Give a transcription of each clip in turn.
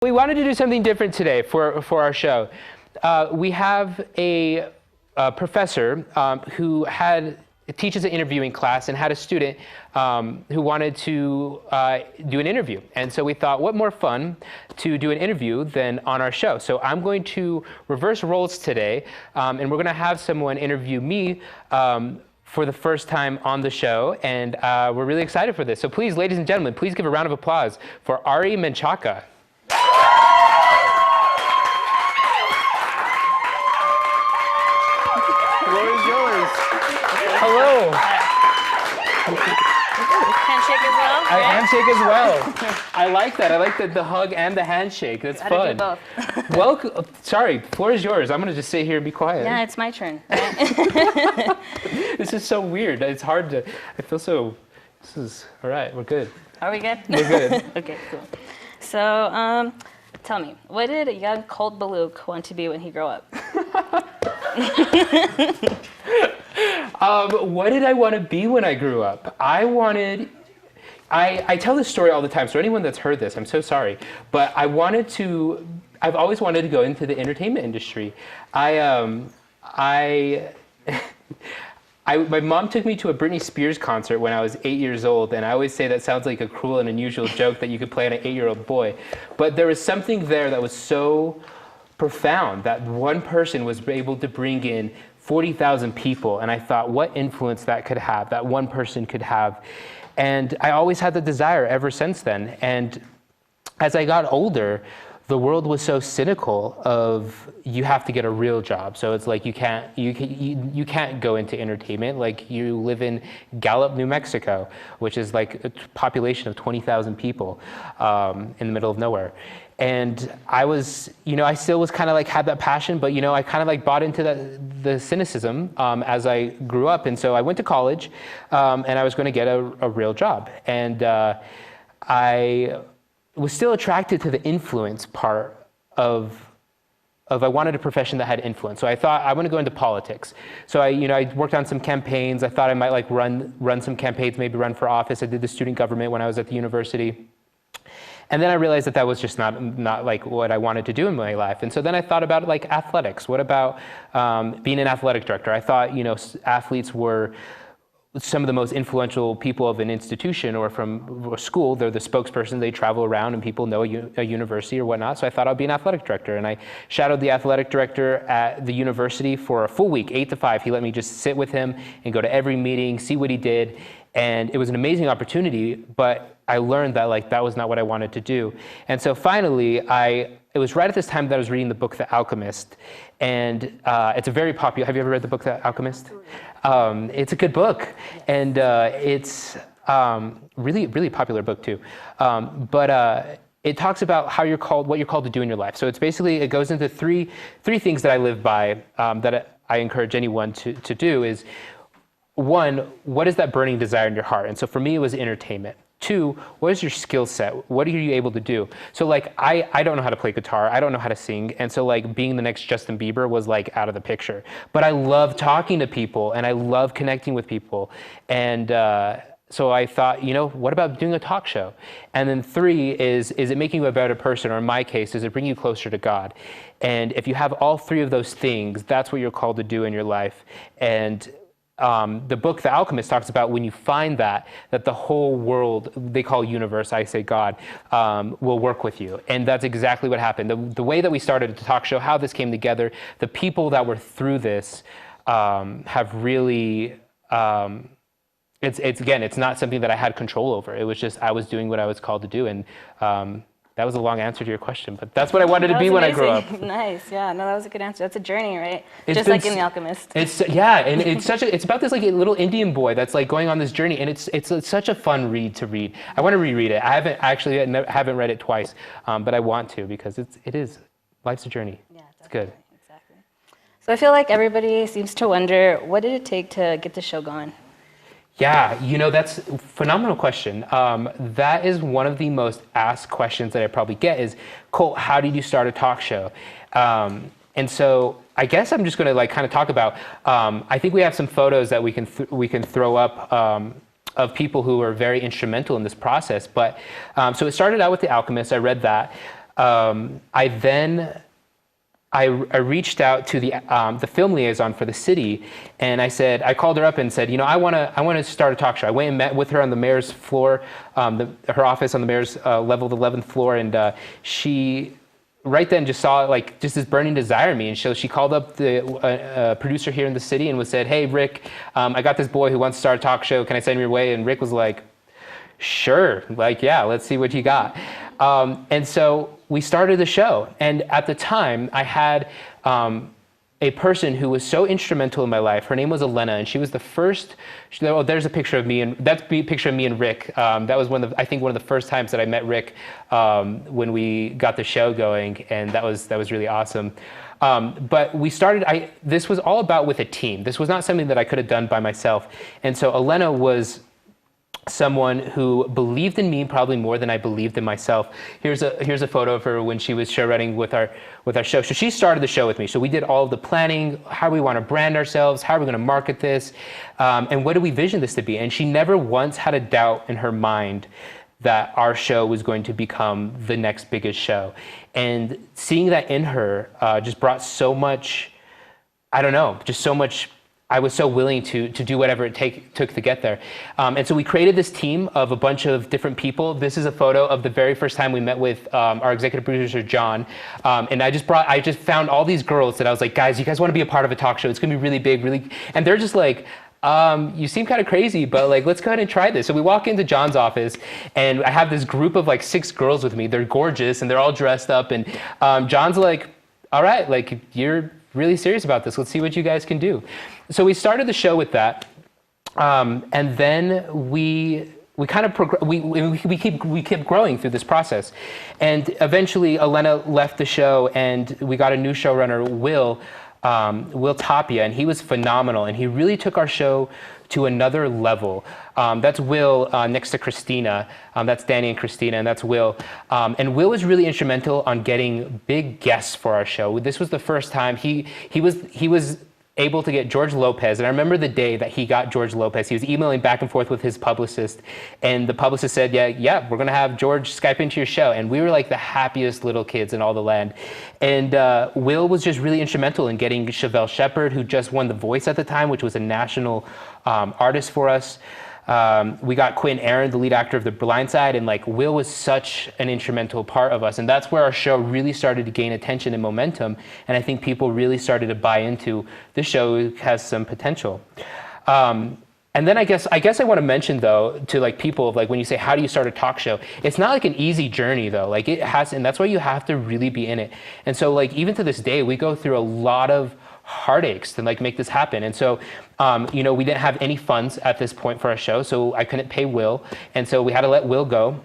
We wanted to do something different today for our show. We have a professor who teaches an interviewing class and had a student who wanted to do an interview. And so we thought, what more fun to do an interview than on our show? So I'm going to reverse roles today, and we're going to have someone interview me for the first time on the show, and we're really excited for this. So please, ladies and gentlemen, please give a round of applause for Ari Menchaca. Hello. Handshake as well? I handshake as well. I like that. I like the hug and the handshake. That's fun. Do both. Welcome. Sorry, floor is yours. I'm going to just sit here and be quiet. Yeah, it's my turn. This is so weird. It's hard to, I feel so, this is, all right, we're good. Are we good? We're good. Okay, cool. So, tell me, what did a young Colt Balok want to be when he grew up? What did I want to be when I grew up? I tell this story all the time, so anyone that's heard this, I'm so sorry, but I've always wanted to go into the entertainment industry. My mom took me to a Britney Spears concert when I was 8 years old, and I always say that sounds like a cruel and unusual joke that you could play on an 8-year-old boy, but there was something there that was so profound that one person was able to bring in 40,000 people, and I thought what influence that could have, that one person could have. And I always had the desire ever since then. And as I got older, the world was so cynical of you have to get a real job. So it's like you can't go into entertainment. Like you live in Gallup, New Mexico, which is like a population of 20,000 people in the middle of nowhere. And I still was kind of like had that passion, but I kind of like bought into the cynicism as I grew up. And so I went to college, and I was going to get a real job. And I was still attracted to the influence part of I wanted a profession that had influence. So I thought I want to go into politics. So I worked on some campaigns. I thought I might like run some campaigns, maybe run for office. I did the student government when I was at the university. And then I realized that was just not like what I wanted to do in my life. And so then I thought about like athletics. What about being an athletic director? I thought athletes were some of the most influential people of an institution or from a school. They're the spokesperson. They travel around and people know a university or whatnot. So I thought I'd be an athletic director. And I shadowed the athletic director at the university for a full week, 8 to 5. He let me just sit with him and go to every meeting, see what he did. And it was an amazing opportunity, but I learned that that was not what I wanted to do. And so finally, it was right at this time that I was reading the book, The Alchemist. And it's a very popular, have you ever read the book, The Alchemist? It's a good book. And it's really, really popular book too. But it talks about what you're called to do in your life. So it goes into three things that I live by that I encourage anyone to do is, one, what is that burning desire in your heart? And so for me, it was entertainment. 2, what is your skill set? What are you able to do? So like, I don't know how to play guitar. I don't know how to sing. And so like being the next Justin Bieber was like out of the picture. But I love talking to people and I love connecting with people. And so I thought, what about doing a talk show? And then 3 is it making you a better person? Or in my case, does it bring you closer to God? And if you have all 3 of those things, that's what you're called to do in your life. And the book, The Alchemist, talks about when you find that the whole world, they call universe, I say God, will work with you. And that's exactly what happened. The way that we started the talk show, how this came together, the people that were through this have really, it's not something that I had control over. It was just, I was doing what I was called to do. And that was a long answer to your question, but that's what I wanted to be when I grew up. Nice, yeah, no, that was a good answer. That's a journey, right? Just like in The Alchemist. And it's about this like little Indian boy that's like going on this journey, and it's such a fun read to read. I want to reread it. I haven't read it twice, but I want to because life's a journey. Yeah, it's good. Exactly. So I feel like everybody seems to wonder, what did it take to get the show going? Yeah, that's a phenomenal question. That is one of the most asked questions that I probably get is, Colt, how did you start a talk show? And so I guess I'm just going to like kind of talk about, I think we have some photos that we can throw up of people who were very instrumental in this process. But so it started out with The Alchemist. I read that. I then I reached out to the film liaison for the city, and I called her up and said, I want to start a talk show. I went and met with her on the mayor's floor, her office on the mayor's level, the 11th floor, and she right then just saw just this burning desire in me, and so she called up the producer here in the city and said, "Hey, Rick, I got this boy who wants to start a talk show. Can I send him your way?" And Rick was like, "Sure, yeah, let's see what you got." And so we started the show. And at the time, I had a person who was so instrumental in my life. Her name was Elena, and she was the first. There's a picture of me, and that's a picture of me and Rick. That was one of the first times that I met Rick when we got the show going, and that was really awesome. But we started. This was all about with a team. This was not something that I could have done by myself. And so Elena was someone who believed in me probably more than I believed in myself. Here's a photo of her when she was show running with our show. So she started the show with me. So we did all of the planning, how we want to brand ourselves, how are we going to market this, and what do we vision this to be. And she never once had a doubt in her mind that our show was going to become the next biggest show. And seeing that in her just brought so much, I don't know, just so much. I was so willing to do whatever it took to get there. And so we created this team of a bunch of different people. This is a photo of the very first time we met with our executive producer, John. And I just found all these girls that I was like, guys, you guys want to be a part of a talk show? It's going to be really big, really. And they're just like, you seem kind of crazy, but let's go ahead and try this. So we walk into John's office, and I have this group of 6 girls with me. They're gorgeous, and they're all dressed up. And John's like, all right, you're really serious about this. Let's see what you guys can do. So we started the show with that, and then we kind of we kept growing through this process, and eventually Elena left the show, and we got a new showrunner, Will Tapia, and he was phenomenal, and he really took our show to another level. That's Will next to Christina. That's Danny and Christina, and that's Will. And Will was really instrumental on getting big guests for our show. This was the first time he was able to get George Lopez. And I remember the day that he got George Lopez. He was emailing back and forth with his publicist, and the publicist said, yeah, we're gonna have George Skype into your show. And we were the happiest little kids in all the land. And Will was just really instrumental in getting Chevelle Shepherd, who just won The Voice at the time, which was a national artist for us. We got Quinn Aaron, the lead actor of The Blind Side, and Will was such an instrumental part of us. And that's where our show really started to gain attention and momentum. And I think people really started to buy into this show has some potential. And then I guess I want to mention though to people when you say how do you start a talk show, it's not an easy journey though. It has, and that's why you have to really be in it. And so even to this day, we go through a lot of heartaches to make this happen. And so we didn't have any funds at this point for our show, so I couldn't pay Will, and so we had to let Will go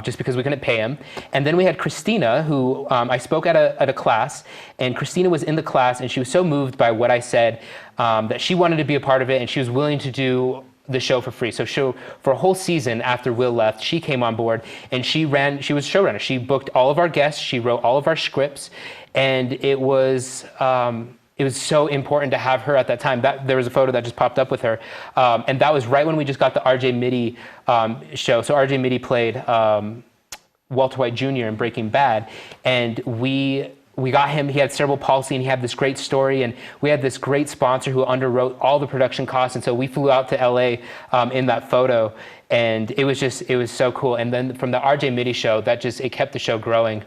just because we couldn't pay him. And then we had Christina, who I spoke at a class, and Christina was in the class, and she was so moved by what I said that she wanted to be a part of it, and she was willing to do the show for free. So for a whole season after Will left, she came on board, and she was showrunner. She booked all of our guests, she wrote all of our scripts, and it was so important to have her at that time. There was a photo that just popped up with her, and that was right when we just got the R.J. Mitty show. So R.J. Mitty played Walter White Jr. in Breaking Bad, and we got him. He had cerebral palsy, and he had this great story, and we had this great sponsor who underwrote all the production costs, and so we flew out to L.A. In that photo, and it was so cool. And then from the R.J. Mitty show, it kept the show growing.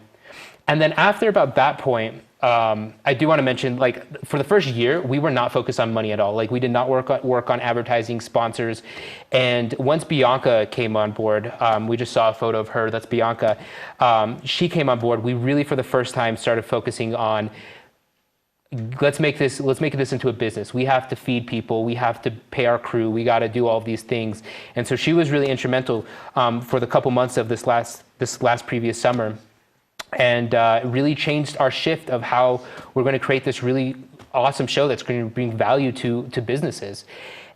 And then after about that point, I do want to mention, for the first year, we were not focused on money at all. We did not work on advertising, sponsors. And once Bianca came on board, we just saw a photo of her. That's Bianca. She came on board. We really, for the first time, started focusing on let's make this into a business. We have to feed people. We have to pay our crew. We got to do all of these things. And so she was really instrumental for the couple months of this last previous summer. And it really changed our shift of how we're going to create this really awesome show that's going to bring value to businesses.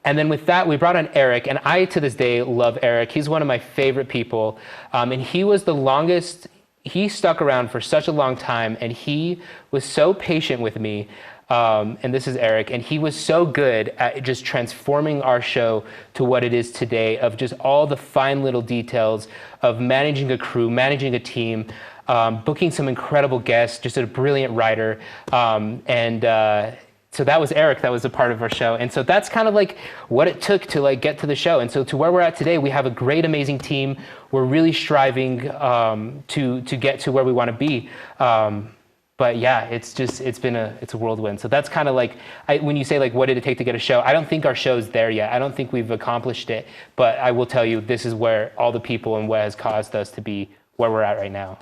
And then with that, we brought on Eric, and I, to this day, love Eric. He's one of my favorite people, and he was the longest. He stuck around for such a long time, and he was so patient with me. And this is Eric, and he was so good at just transforming our show to what it is today, of just all the fine little details of managing a crew, managing a team, booking some incredible guests, just a brilliant writer. So that was Eric, that was a part of our show. And so that's kind of like what it took to like get to the show. And so to where we're at today, we have a great, amazing team. We're really striving to get to where we want to be. But yeah, it's a whirlwind. So that's kind of like, when you say like, what did it take to get a show? I don't think our show's there yet. I don't think we've accomplished it. But I will tell you, this is where all the people and what has caused us to be where we're at right now.